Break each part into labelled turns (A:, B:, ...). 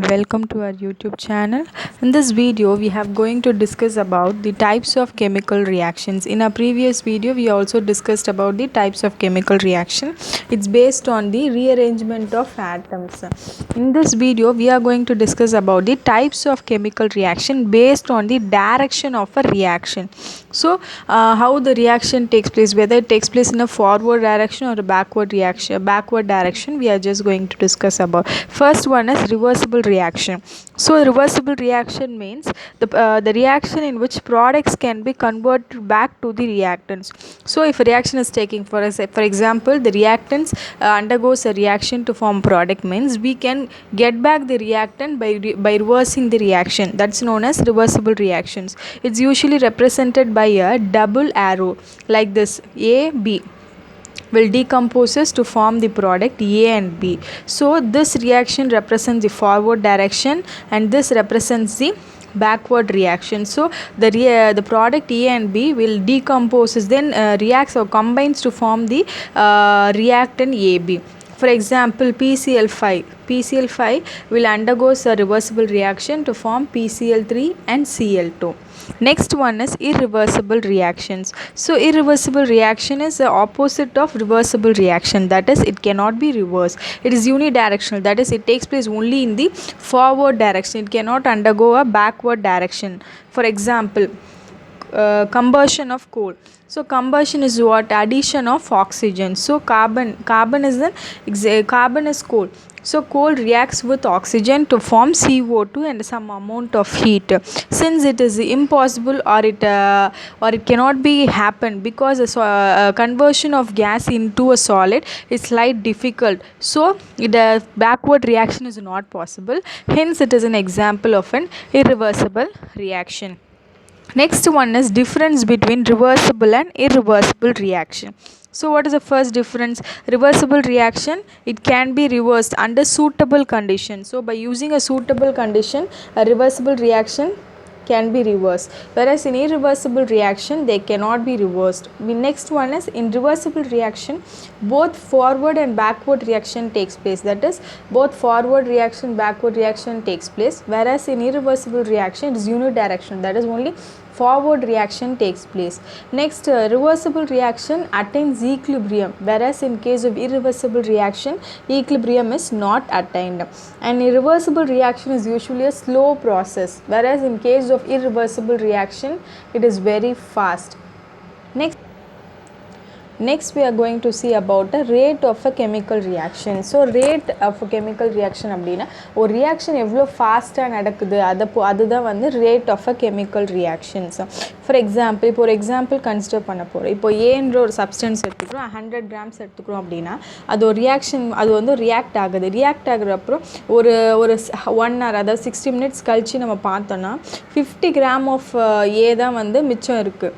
A: Welcome to our YouTube channel. In this video we have going to discuss about the types of chemical reactions. In our previous video we also discussed about the types of chemical reaction. It's based on the rearrangement of atoms. In this video we are going to discuss about the types of chemical reaction based on the direction of a reaction. So how the reaction takes place, whether it takes place in a forward direction or a backward direction, we are just going to discuss about. First one is reversible reaction. So reversible reaction means the reaction in which products can be converted back to the reactants. So if a reaction is taking for example the reactants undergoes a reaction to form product, means we can get back the reactant by reversing the reaction. That's known as reversible reactions. It's usually represented by a double arrow like this: A, B will decomposes to form the product A and B. So this reaction represents the forward direction and this represents the backward reaction. So the product A and B will decomposes, then reacts or combines to form the reactant AB. For example, PCl5 will undergo a reversible reaction to form PCl3 and Cl2. Next one is irreversible reactions. So irreversible reaction is the opposite of reversible reaction, that is it cannot be reversed. It is unidirectional, that is it takes place only in the forward direction, it cannot undergo a backward direction. For example, combustion of coal. So combustion is what? Addition of oxygen. So carbon is coal. So coal reacts with oxygen to form CO2 and some amount of heat. Since it is impossible or it cannot be happen because a conversion of gas into a solid is slightly difficult. So the backward reaction is not possible. Hence it is an example of an irreversible reaction. Next one is difference between reversible and irreversible reaction. So what is the first difference? Reversible reaction, it can be reversed under suitable conditions. So by using a suitable condition, a reversible reaction can be reversed, whereas in irreversible reaction they cannot be reversed. The next one is in reversible reaction both forward and backward reaction takes place, that is both forward reaction backward reaction takes place, whereas in irreversible reaction it is unidirectional, that is only forward reaction takes place. Next, reversible reaction attains equilibrium, whereas in case of irreversible reaction equilibrium is not attained. And irreversible reaction is usually a slow process, whereas in case of irreversible reaction it is very fast. Next we are going to see about the rate of a chemical reaction. So rate of a chemical reaction அப்படினா ஒரு reaction எவ்வளோ ஃபாஸ்ட்டாக நடக்குது அதுதான் வந்து rate of a chemical reactions. For example, இப்போ ஒரு example consider பண்ண போகிறோம். இப்போ ஏன்ற ஒரு சப்ஸ்டன்ஸ் எடுத்துக்கிறோம், 100 grams எடுத்துக்கிறோம் அப்படின்னா அது ஒரு ரியாக்ஷன், அது வந்து ரியாக்ட் ஆகுது. ரியாக்ட் ஆகுறப்பறம் ஒரு 1 hour அதாவது 60 minutes கழித்து நம்ம பார்த்தோன்னா 50 grams of ஏ தான் வந்து மிச்சம் இருக்குது.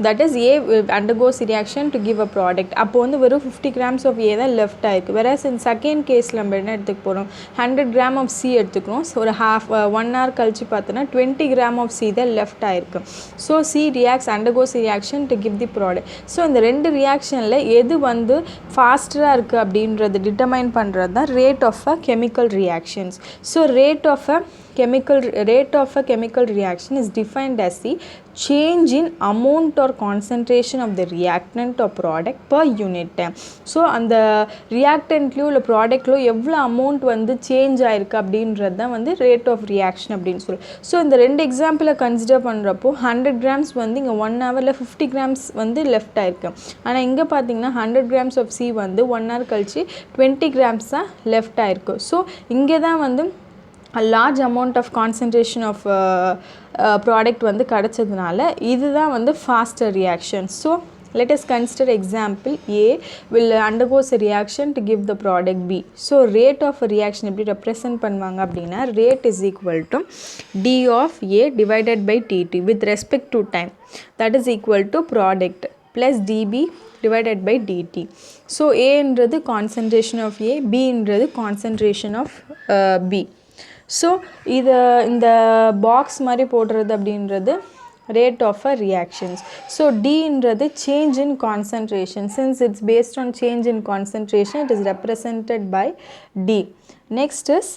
A: That is A undergoes reaction to give a product. அப்போ வந்து வெறும் 50 grams of A தான் left ஆயிருக்கு. whereas in second case நம்ம என்ன எடுத்துக்க போகிறோம், 100 grams of C எடுத்துக்கிறோம். ஸோ ஒரு 1 hour கழிச்சு பார்த்தோன்னா 20 grams of C தான் left ஆயிருக்கு. So C undergoes reaction to give the product. So இந்த ரெண்டு ரியாக்ஷனில் எது வந்து ஃபாஸ்டராக இருக்குது அப்படின்றது டிட்டர்மைன் பண்ணுறது தான் rate of a chemical reactions. So rate of a chemical reaction is defined as the change in amount or concentration of the reactant or product per unit time. So அந்த reactantலயோ இல்லை ப்ராடக்ட்லோ எவ்வளோ அமௌண்ட் வந்து change ஆயிருக்கு அப்படின்றது தான் வந்து rate of reaction அப்படின்னு சொல்லி. ஸோ இந்த ரெண்டு எக்ஸாம்பிளை கன்சிடர் பண்ணுறப்போ 100 grams வந்து இங்கே 1 hourல 50 grams வந்து லெஃப்ட் ஆயிருக்கு. ஆனால் இங்கே பார்த்தீங்கன்னா 100 grams of C வந்து 1 hour கழிச்சு 20 grams தான் லெஃப்ட் ஆயிருக்கு. ஸோ இங்கே தான் வந்து a large amount of concentration of product வந்து கிடச்சதுனால இதுதான் வந்து faster reaction. So let us consider example A will undergoes a reaction to give the product B. So rate of a reaction எப்படி represent பண்ணுவாங்க அப்படின்னா rate is equal to D of A divided by TT with respect to time, that is equal to product plus DB divided by DT. So A என்றது concentration of A, B என்றது concentration of B. So இது இந்த box மாதிரி போடுறது அப்படின்றது rate of a reactions. So D என்றது change in concentration. Since it's based on change in concentration, it is represented by D. Next is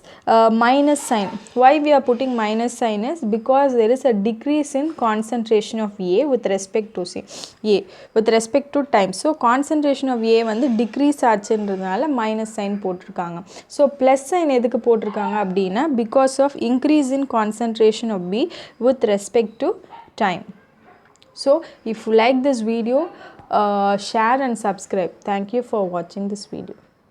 A: minus sign. Why we are putting minus sign is because there is a decrease in concentration of A with respect to A with respect to time. So concentration of A வந்து decrease ஆச்சுன்றதுனால minus sign போட்டிருக்காங்க. So plus sign எதுக்கு போட்டிருக்காங்க அப்படின்னா because of increase in concentration of B with respect to time. So if you like this video, share and subscribe. Thank you for watching this video.